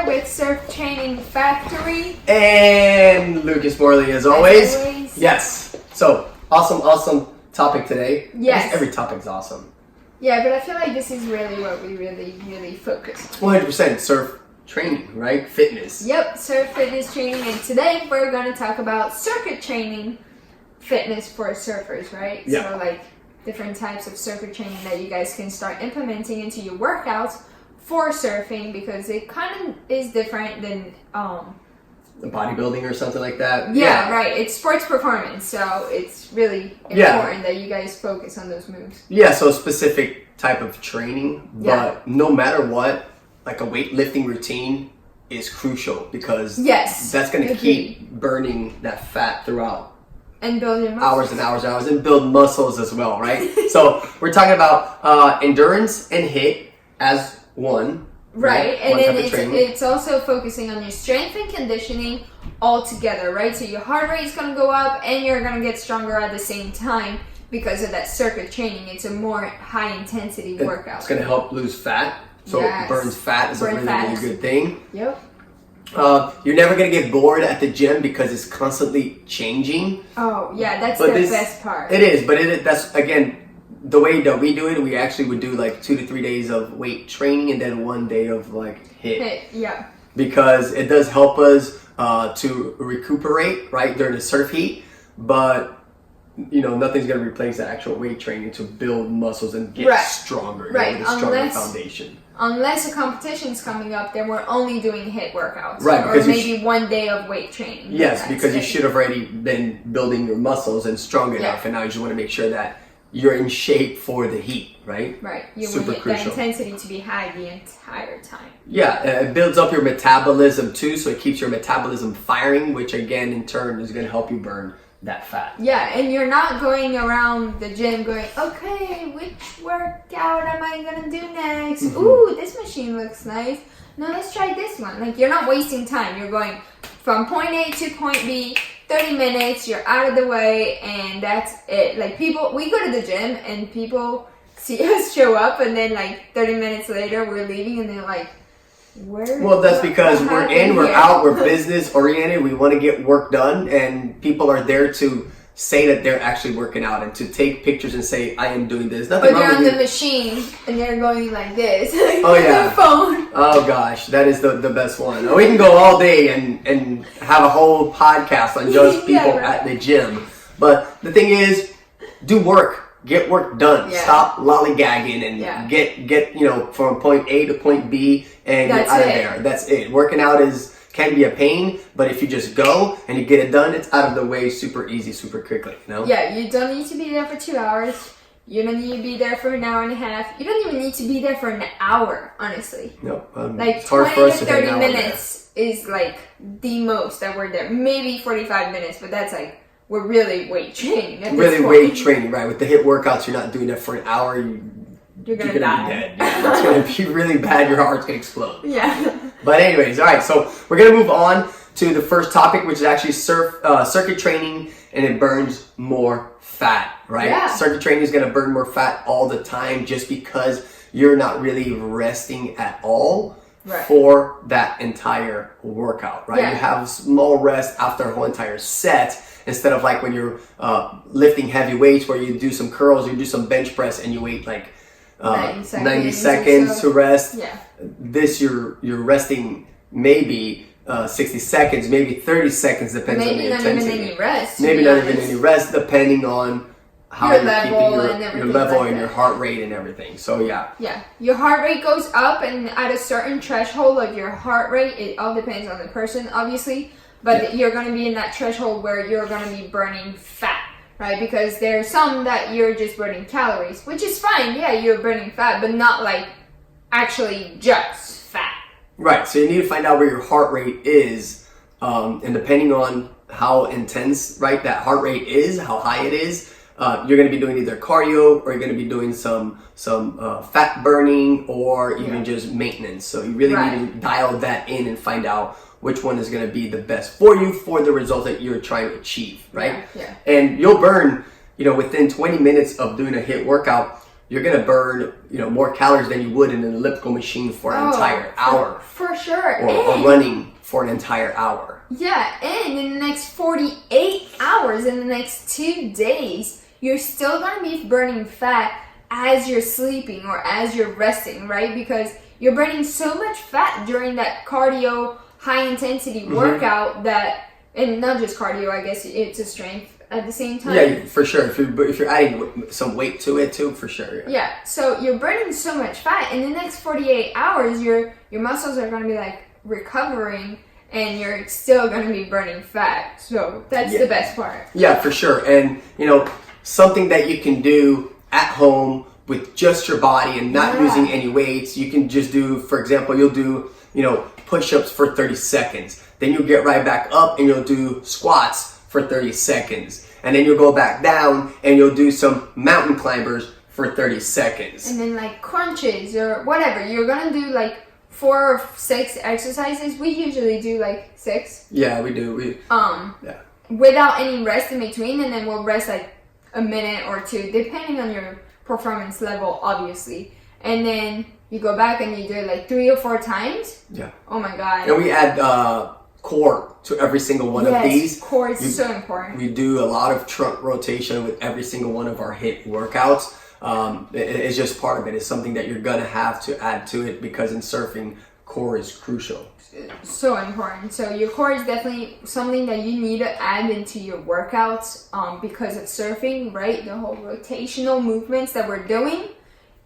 with Surf Training Factory. And Lucas Morley as always. Yes. So, awesome topic today. Yes. Every topic's awesome. Yeah, but I feel like this is really what we really focus on. 100% surf training, right? Fitness. Yep, surf fitness training. And today we're going to talk about circuit training fitness for surfers, right? Yeah. So like different types of circuit training that you guys can start implementing into your workouts for surfing, because it kind of is different than bodybuilding or something like that. Yeah, right. It's sports performance, so it's really important that you guys focus on those moves. Yeah, so specific type of training, but no matter what, like a weightlifting routine is crucial, because that's going to keep burning that fat throughout. And build your muscles. Hours and hours, and build muscles as well, right? So we're talking about endurance and HIIT as one. Right, and then it's also focusing on your strength and conditioning all together, right? So your heart rate is going to go up and you're going to get stronger at the same time because of that circuit training. It's a more high intensity workout. It's going to help lose fat. So it burns fat is a really good thing. Yep. You're never going to get bored at the gym because it's constantly changing. Oh, yeah, that's the best part. It is, but that's, again, the way that we do it, we actually would do like 2 to 3 days of weight training and then 1 day of like HIIT. Yeah. Because it does help us to recuperate, right, during the surf heat, but nothing's going to replace that actual weight training to build muscles and get stronger, with a stronger foundation. Unless a competition's coming up, then we're only doing HIIT workouts. Right. Or maybe 1 day of weight training. Yes, because you should have already been building your muscles and strong enough, and now you just want to make sure that you're in shape for the heat, right? Right. You Super want crucial. The intensity to be high the entire time. Yeah, it builds up your metabolism too, so it keeps your metabolism firing, which again, in turn, is going to help you burn that fat. Yeah, and you're not going around the gym going, okay, which workout am I going to do next? Mm-hmm. Ooh, this machine looks nice. No, let's try this one. Like, you're not wasting time. You're going from point A to point B, 30 minutes, you're out of the way, and that's it. Like, we go to the gym, and people see us show up, and then, like, 30 minutes later, we're leaving, and they're like, well, that's because we're in, we're out, we're business oriented, we want to get work done, and people are there to say that they're actually working out and to take pictures and say, I am doing this. Nothing wrong with the machine and they're going like this. Oh yeah. Their phone. Oh gosh, that is the best one. We can go all day and have a whole podcast on just people at the gym. But the thing is, do work. Get work done. Yeah. Stop lollygagging and get from point A to point B and get out of there. That's it. Working out can be a pain, but if you just go and you get it done, it's out of the way super easy, super quickly. Yeah, you don't need to be there for 2 hours. You don't need to be there for an hour and a half. You don't even need to be there for an hour, honestly. No, like 20 to 30 minutes is like the most that we're there. Maybe 45 minutes, but that's like, we're really weight training. Weight training, right? With the HIIT workouts, you're not doing that for an hour. You're gonna die. Be dead. Yeah, it's gonna be really bad. Your heart's gonna explode. Yeah. But anyways, all right. So we're gonna move on to the first topic, which is actually circuit training, and it burns more fat, right? Yeah. Circuit training is gonna burn more fat all the time, just because you're not really resting at all. Right. For that entire workout, right? Yeah. You have small rest after a whole entire set, instead of like when you're lifting heavy weights where you do some curls, you do some bench press, and you wait like 90 seconds to rest. Yeah. This you're resting maybe 60 seconds, maybe 30 seconds, depends on the intensity. Maybe not even any rest. Maybe not even any rest, depending on how you're keeping your level and your heart rate and everything. So yeah. Yeah. Your heart rate goes up, and at a certain threshold of your heart rate, it all depends on the person, obviously, but you're going to be in that threshold where you're going to be burning fat, right? Because there's some that you're just burning calories, which is fine. Yeah, you're burning fat, but not like actually just fat. Right. So you need to find out where your heart rate is, and depending on how intense, right, that heart rate is, how high it is, you're going to be doing either cardio, or you're going to be doing some fat burning, or even just maintenance. So you really need to dial that in and find out which one is going to be the best for you for the result that you're trying to achieve, right? Yeah. And you'll burn, within 20 minutes of doing a HIIT workout, you're gonna burn, more calories than you would in an elliptical machine for an entire hour. For sure. Or running for an entire hour. Yeah, and in the next 48 hours, in the next 2 days, you're still gonna be burning fat as you're sleeping or as you're resting, right? Because you're burning so much fat during that cardio high intensity workout that, and not just cardio, I guess it's a strength at the same time. Yeah, for sure. If you're adding some weight to it too, for sure. Yeah. So you're burning so much fat. In the next 48 hours, your muscles are going to be like recovering, and you're still going to be burning fat. So that's the best part. Yeah, for sure. And something that you can do at home with just your body and not using any weights. You can just do, for example, you'll do push-ups for 30 seconds. Then you'll get right back up and you'll do squats for 30 seconds. And then you'll go back down and you'll do some mountain climbers for 30 seconds. And then like crunches or whatever. You're going to do like 4 or 6 exercises. We usually do like 6. Yeah, we do. Without any rest in between, and then we'll rest like a minute or 2, depending on your performance level, obviously. And then you go back and you do it like 3 or 4 times. Yeah. Oh my God. And we add core to every single one of these. Core is so important. We do a lot of trunk rotation with every single one of our HIIT workouts. It's just part of it. It's something that you're gonna have to add to it because in surfing, core is crucial. So important. So your core is definitely something that you need to add into your workouts because of surfing, right? The whole rotational movements that we're doing,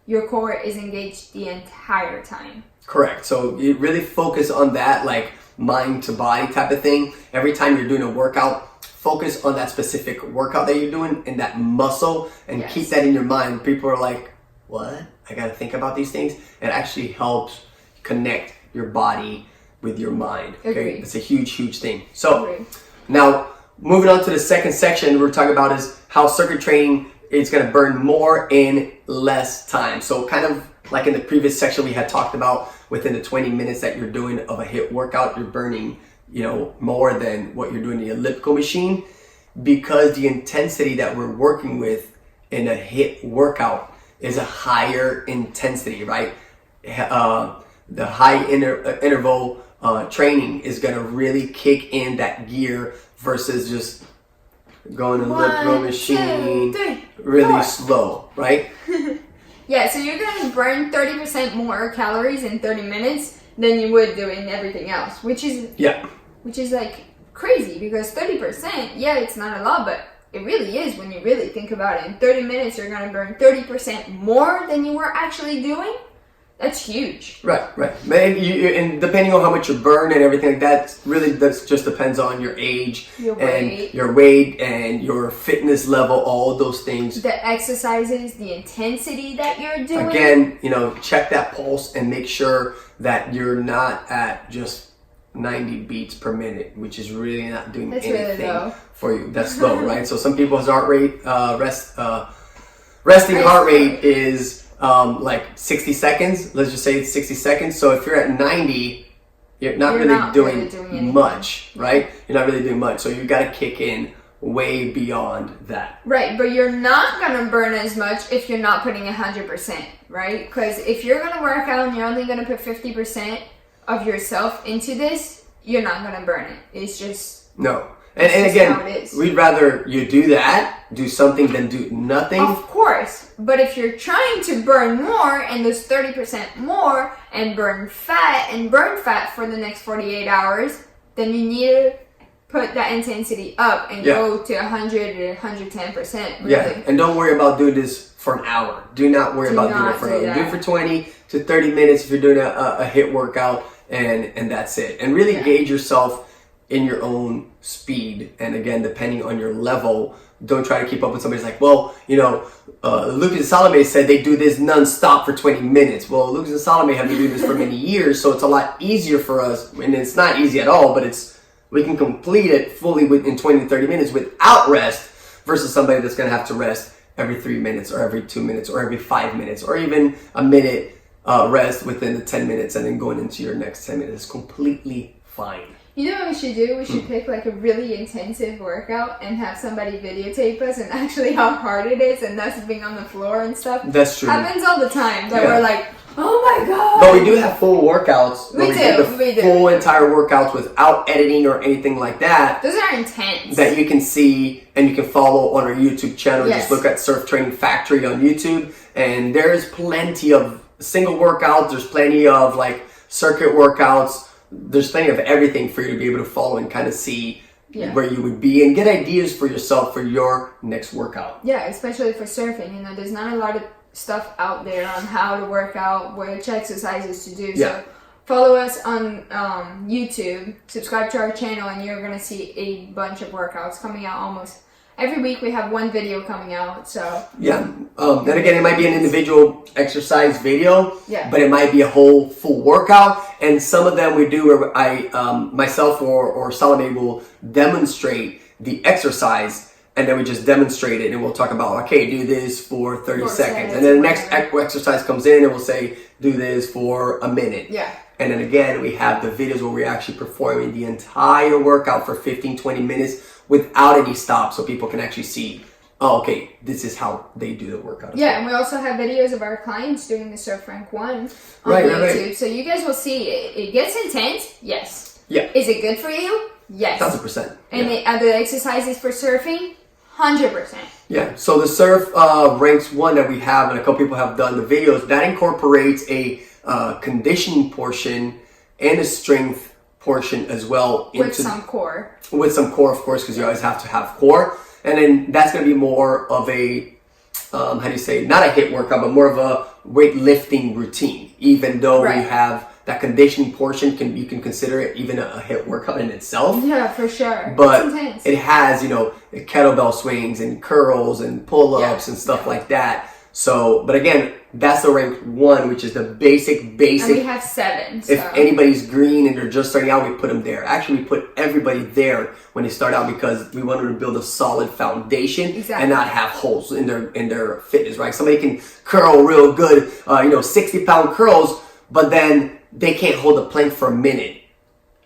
your core is engaged the entire time. Correct. So you really focus on that, like mind to body type of thing. Every time you're doing a workout, focus on that specific workout that you're doing and that muscle and keep that in your mind. People are like, what? I got to think about these things. It actually helps connect your body with your mind. Okay. Agreed. It's a huge thing. So now moving on to the second section we're talking about is how circuit training is going to burn more in less time. So kind of like in the previous section we had talked about, within the 20 minutes that you're doing of a HIIT workout, you're burning, more than what you're doing in the elliptical machine, because the intensity that we're working with in a HIIT workout is a higher intensity, right? The high interval training is going to really kick in that gear versus just going to the elliptical machine 2, 3, really 4. slow, right? Yeah, so you're going to burn 30% more calories in 30 minutes than you would doing everything else, which is like crazy because 30%, it's not a lot, but it really is when you really think about it. In 30 minutes, you're going to burn 30% more than you were actually doing. That's huge. Right. And depending on how much you burn and everything like that, really that just depends on your age, your weight and your fitness level, all of those things. The exercises, the intensity that you're doing. Again, check that pulse and make sure that you're not at just 90 beats per minute, which is really not doing anything for you. That's low, right? So some people's heart rate, resting heart rate is like 60 seconds. Let's just say it's 60 seconds. So if you're at 90, you're not really doing much, right? You're not really doing much. So you got to kick in way beyond that. Right, but you're not going to burn as much if you're not putting 100%, right? Because if you're going to work out and you're only going to put 50% of yourself into this, you're not going to burn it. It's just... No. And again, we'd rather you do something than do nothing. Of course. But if you're trying to burn more and lose 30% more and burn fat for the next 48 hours, then you need to put that intensity up and go to 100 or 110%. Really. Yeah, and don't worry about doing this for an hour. Do not worry about doing it for an hour. Do it for 20 to 30 minutes if you're doing a HIIT workout, and that's it. And really gauge yourself in your own speed. And again, depending on your level, don't try to keep up with somebody's like, well, Lucas and Salome said they do this non-stop for 20 minutes. Well, Lucas and Salome have been doing this for many years, so it's a lot easier for us. And it's not easy at all, but we can complete it fully within 20 to 30 minutes without rest versus somebody that's going to have to rest every 3 minutes or every 2 minutes or every 5 minutes or even a minute rest within the 10 minutes and then going into your next 10 minutes. Completely fine. You know what we should do? We should pick like a really intensive workout and have somebody videotape us and actually how hard it is and us being on the floor and stuff. That's true. Happens all the time that we're like, oh my god. But we do have full workouts. We do. Full entire workouts without editing or anything like that. Those are intense. That you can see and you can follow on our YouTube channel. Yes. Just look at Surf Training Factory on YouTube. And there's plenty of single workouts. There's plenty of like circuit workouts. There's plenty of everything for you to be able to follow and kind of see where you would be and get ideas for yourself for your next workout. Yeah, especially for surfing. You know, there's not a lot of stuff out there on how to work out, which exercises to do. Yeah. So follow us on YouTube, subscribe to our channel, and you're going to see a bunch of workouts coming out almost every week. We have one video coming out, so then again, it might be an individual exercise video, but it might be a whole full workout. And some of them we do where I myself or Salome will demonstrate the exercise, and then we just demonstrate it, and we'll talk about, okay, do this for 30 seconds, and then the next exercise comes in, and we'll say, do this for a minute. And then again, we have the videos where we're actually performing the entire workout for 15-20 minutes without any stops, so people can actually see, oh, okay, this is how they do the workout. And we also have videos of our clients doing the Surf Rank 1 on YouTube. So you guys will see it gets intense, yes. Is it good for you? Yes. 1,000%. And are the exercises for surfing? 100%. So the Surf Ranks 1 that we have, and a couple people have done the videos, that incorporates a conditioning portion and a strength portion as well. With some core. With some core, of course, because you always have to have core. And then that's going to be more of a, how do you say, not a HIIT workout, but more of a weightlifting routine. Even though we have that conditioning portion, you can consider it even a HIIT workout in itself. Yeah, for sure. But it has, you know, kettlebell swings and curls and pull-ups and stuff like that. So, but again, that's the rank 1, which is the basic. And we have 7. So. If anybody's green and they're just starting out, we put them there. Actually, we put everybody there when they start out because we wanted to build a solid foundation and not have holes in their fitness, right? Somebody can curl real good, 60-pound curls, but then they can't hold a plank for a minute.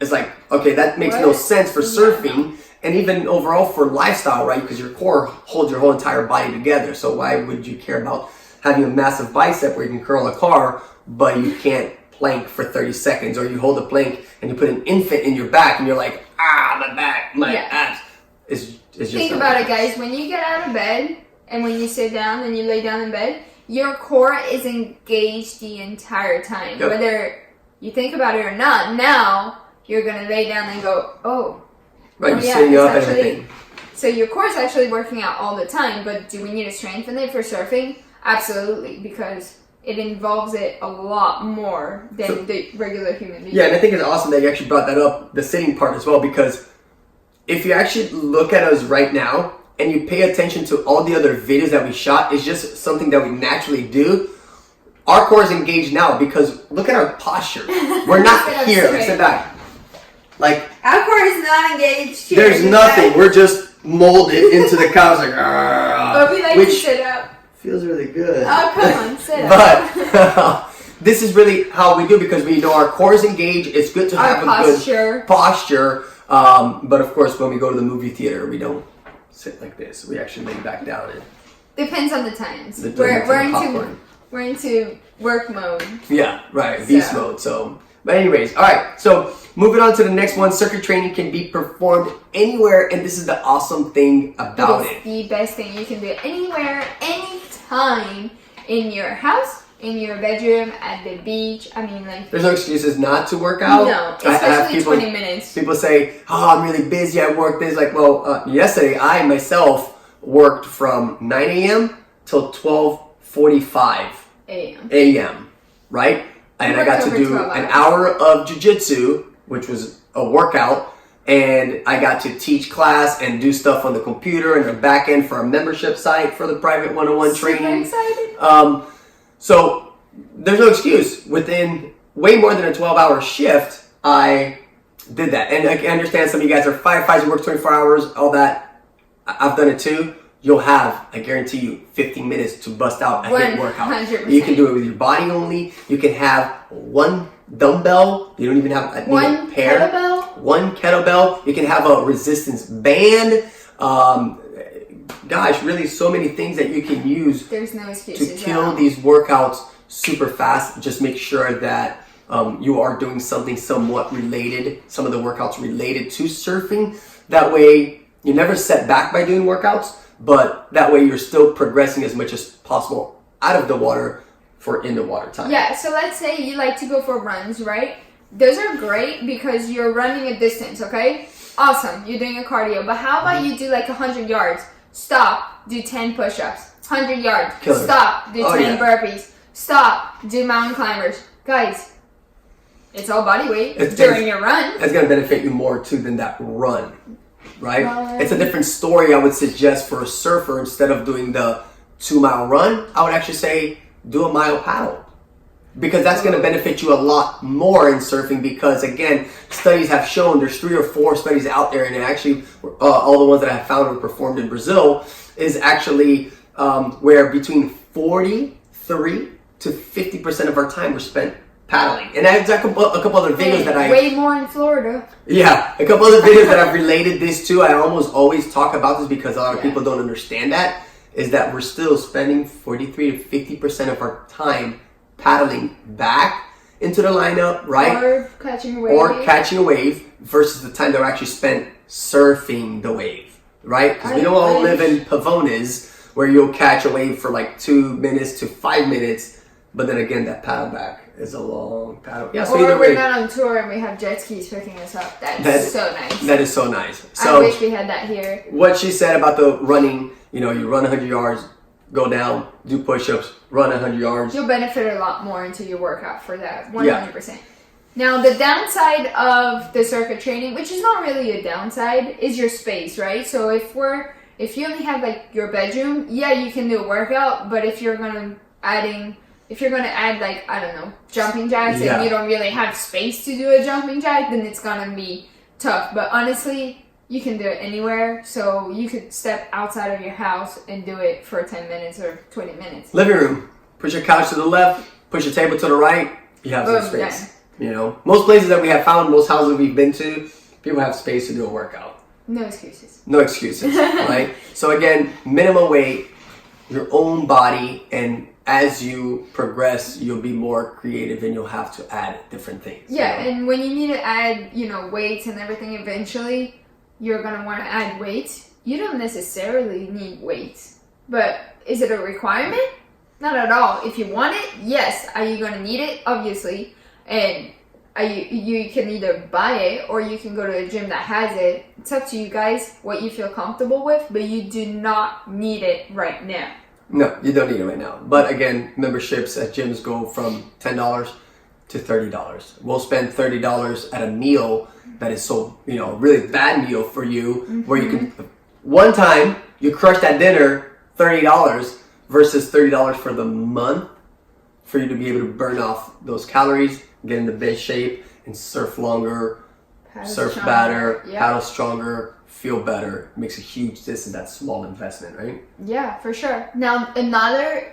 It's like, okay, that makes no sense for surfing. And even overall for lifestyle, right? Because your core holds your whole entire body together. So why would you care about having a massive bicep where you can curl a car, but you can't plank for 30 seconds? Or you hold a plank and you put an infant in your back and you're like, my back, my abs. It's just think about it, guys. When you get out of bed and when you sit down and you lay down in bed, your core is engaged the entire time. Whether you think about it or not, now you're going to lay down and go, oh. Right, you're sitting up and everything. So your core is actually working out all the time, but do we need to strengthen it for surfing? Absolutely, because it involves it a lot more than the regular human being. Yeah, and I think it's awesome that you actually brought that up, the sitting part as well, because if you actually look at us right now and you pay attention to all the other videos that we shot, it's just something that we naturally do. Our core is engaged now because look at our posture. We're not here. Sit back. Like, our core is not engaged here. There's nothing. We're just molded into the couch like, but we like to sit up. Feels really good. Oh, come on, sit up. But this is really how we do because we know our core is engaged. It's good to have a good posture. But of course, when we go to the movie theater, we don't sit like this. We actually lay back down. And depends on the times. We're into work mode. Yeah, right. Beast mode. So, but anyways, all right. So moving on to the next one, circuit training can be performed anywhere, and this is the awesome thing about it. It's the best thing you can do anywhere, anytime, in your house, in your bedroom, at the beach. I mean, like, there's no excuses not to work out. No, especially 20 minutes. People say, "Oh, I'm really busy. I work this." Like, well, yesterday I myself worked from 9 a.m. till 12:45 a.m. Right, and I got to do an hour of jiu-jitsu, which was a workout, and I got to teach class and do stuff on the computer and the back end for a membership site for the private one-on-one training. Excited. So there's no excuse. Within way more than a 12-hour shift, I did that. And I understand some of you guys are firefighters who work 24 hours, all that. I've done it too. You'll have, I guarantee you, 15 minutes to bust out a HIIT workout. 100%. You can do it with your body only. You can have one dumbbell. You don't even have a pair. Kettlebell one kettlebell. You can have a resistance band. Gosh, really so many things that you can use There's no excuses to kill these workouts super fast. Just make sure that you are doing something somewhat related, some of the workouts related to surfing. That way you're never set back by doing workouts, but that way you're still progressing as much as possible out of the water for in the water time. Yeah, so let's say you like to go for runs, right? Those are great because you're running a distance, okay? Awesome, you're doing a cardio. But how about you do like 100 yards? Stop, do 10 push-ups. 100 yards. Killer. Stop, do 10 burpees. Stop, do mountain climbers. Guys, it's all body weight during your run. It's going to benefit you more too than that run, right? It's a different story I would suggest for a surfer. Instead of doing the 2-mile run, I would actually say do a mile paddle. Because that's going to benefit you a lot more in surfing, because again, studies have shown, there's 3 or 4 studies out there, and actually all the ones that I have found were performed in Brazil, is actually where between 43 to 50% of our time were spent paddling. And I have a couple other videos that I... Way more in Florida. Yeah, a couple other videos that I've related this to. I almost always talk about this because a lot of people don't understand that, is that we're still spending 43 to 50% of our time paddling back into the lineup, right? Or catching a wave. Versus the time that we're actually spent surfing the wave, right? Because we don't all live in Pavones where you'll catch a wave for like 2 minutes to 5 minutes, but then again, that paddle back is a long paddle. Yeah, so or we're not on tour and we have jet skis picking us up. That's so nice. That is so nice. So I wish we had that here. What she said about the running, you run 100 yards, go down, do push-ups, run 100 yards. You'll benefit a lot more into your workout for that, 100%. Yeah. Now, the downside of the circuit training, which is not really a downside, is your space, right? So if you only have like your bedroom, yeah, you can do a workout, but if you're gonna add like, I don't know, jumping jacks and you don't really have space to do a jumping jack, then it's gonna be tough. But honestly, you can do it anywhere, so you could step outside of your house and do it for 10 minutes or 20 minutes. Living room. Push your couch to the left, push your table to the right, you have some space. Most places that we have found, most houses we've been to, people have space to do a workout. No excuses. No excuses, right? So again, minimum weight, your own body, and as you progress, you'll be more creative and you'll have to add different things. Yeah, and when you need to add, weights and everything eventually, you're going to want to add weights. You don't necessarily need weights, but is it a requirement? Not at all. If you want it, yes. Are you going to need it? Obviously. And you can either buy it or you can go to a gym that has it. It's up to you guys what you feel comfortable with, but you do not need it right now. No, you don't need it right now. But again, memberships at gyms go from $10 to $30. We'll spend $30 at a meal that is so, really bad meal for you, where you can, one time, you crush that dinner, $30 versus $30 for the month for you to be able to burn off those calories, get into best shape, and surf longer, surf better, paddle stronger, feel better. It makes a huge difference in that small investment, right? Yeah, for sure. Now,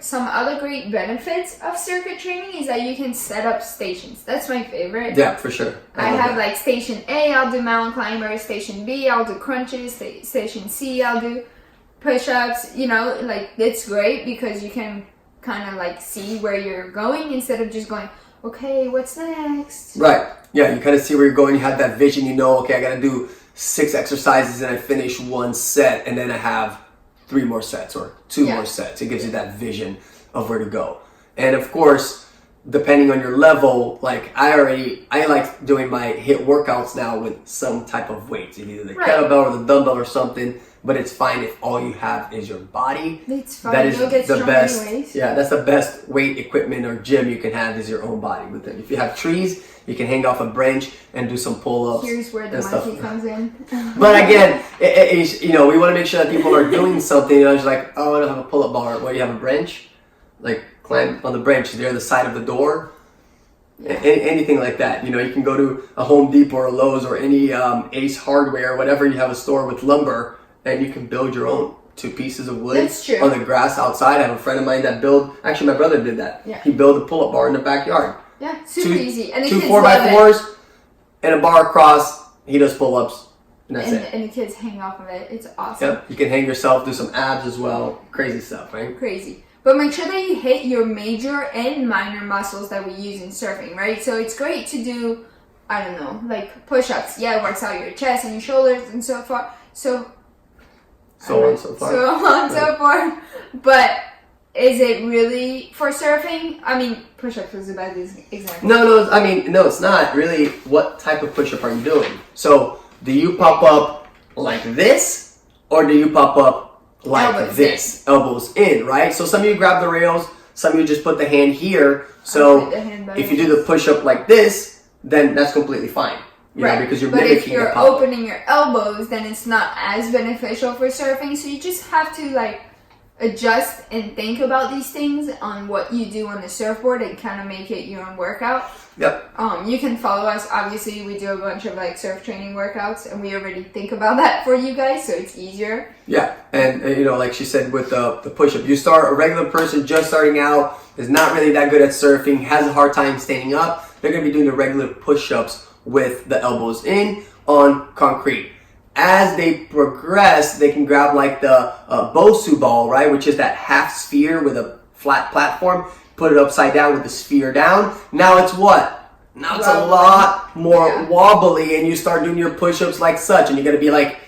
some other great benefits of circuit training is that you can set up stations. That's my favorite. Yeah, for sure. I have like station A, I'll do mountain climbers. Station B, I'll do crunches. Station C, I'll do push-ups. It's great because you can kind of like see where you're going instead of just going, okay, what's next? Right. Yeah, you kind of see where you're going. You have that vision. Okay, I got to do 6 exercises and I finish 1 set, and then I have 3 more sets or 2 more sets. It gives you that vision of where to go. And of course, depending on your level, like I like doing my HIIT workouts now with some type of weights, either the kettlebell or the dumbbell or something. But it's fine if all you have is your body. It's fine. That is You'll get the best. Anyways. Yeah, that's the best weight equipment or gym you can have is your own body with it. If you have trees, you can hang off a branch and do some pull-ups. Here's where the monkey comes in. But again, we want to make sure that people are doing something. It's like, oh, I don't have a pull-up bar. Well, you have a branch, like climb on the branch. They're on the side of the door. Yeah. Anything like that. You can go to a Home Depot or a Lowe's or any Ace Hardware, whatever you have a store with lumber. And you can build your own 2 pieces of wood on the grass outside. I have a friend of mine that actually my brother did that. Yeah. He built a pull-up bar in the backyard. Yeah, super easy. And 2 4x4s and a bar across, he does pull-ups, and that's it. And the kids hang off of it. It's awesome. Yep. You can hang yourself, do some abs as well. Crazy stuff, right? Crazy. But make sure that you hit your major and minor muscles that we use in surfing, right? So it's great to do, I don't know, like push-ups. Yeah, it works out your chest and your shoulders and so forth. So on and so forth. But is it really for surfing? I mean, push-ups was a bad example. No, I mean, no, it's not. Really, what type of push-up are you doing? So, do you pop up like this, or do you pop up like elbows in, right? So some of you grab the rails, some of you just put the hand here. So if you do the push-up like this, then that's completely fine. You know, because you're mimicking the But if you're opening your elbows, then it's not as beneficial for surfing. So you just have to like adjust and think about these things on what you do on the surfboard and kind of make it your own workout. Yep. You can follow us. Obviously, we do a bunch of like surf training workouts, and we already think about that for you guys, so it's easier. Yeah, and you know, like she said with the push-up, you start a regular person just starting out, is not really that good at surfing, has a hard time standing up. They're gonna be doing the regular push-ups with the elbows in on concrete. As they progress, they can grab like the Bosu ball, right, which is that half sphere with a flat platform. Put it upside down with the sphere down. Now it's what? Now it's a lot more wobbly, and you start doing your push-ups like such, and you're gonna be like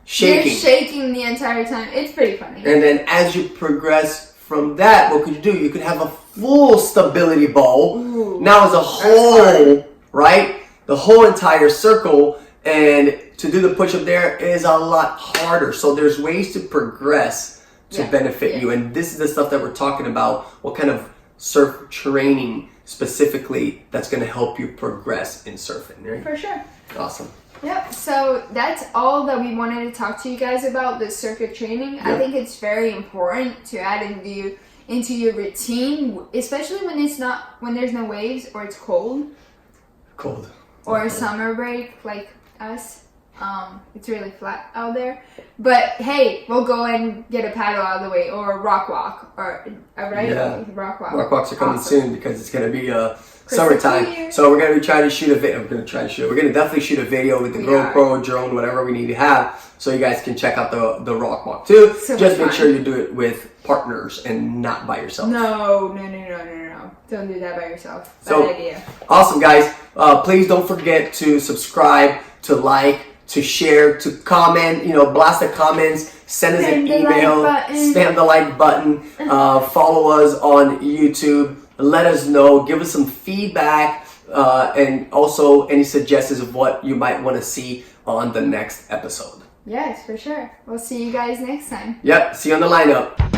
shaking. You're shaking the entire time. It's pretty funny. And then as you progress from that, what could you do? You could have a full stability ball. Ooh, now it's a whole, right? The whole entire circle, and to do the push-up there is a lot harder. So there's ways to progress to benefit you, and this is the stuff that we're talking about. What kind of surf training specifically that's going to help you progress in surfing, right? For sure. Awesome. Yep. So that's all that we wanted to talk to you guys about, the circuit training. Yep. I think it's very important to add into your routine, especially when there's no waves or it's cold. Or a summer break like us. It's really flat out there. But hey, we'll go and get a paddle out of the way, or a rock walk, right? Yeah. Rock walk. Rock walks are coming soon because it's going to be summertime. So we're going to be trying to shoot a video. We're going to definitely shoot a video with the GoPro, drone, whatever we need to have, so you guys can check out the rock walk too. So just make sure you do it with partners and not by yourself. No. Don't do that by yourself. Bad idea. Awesome, guys. Please don't forget to subscribe, to like, to share, to comment, blast the comments, send us an email, spam the like button, follow us on YouTube, let us know, give us some feedback, and also any suggestions of what you might want to see on the next episode. Yes, for sure. We'll see you guys next time. Yep, see you on the lineup.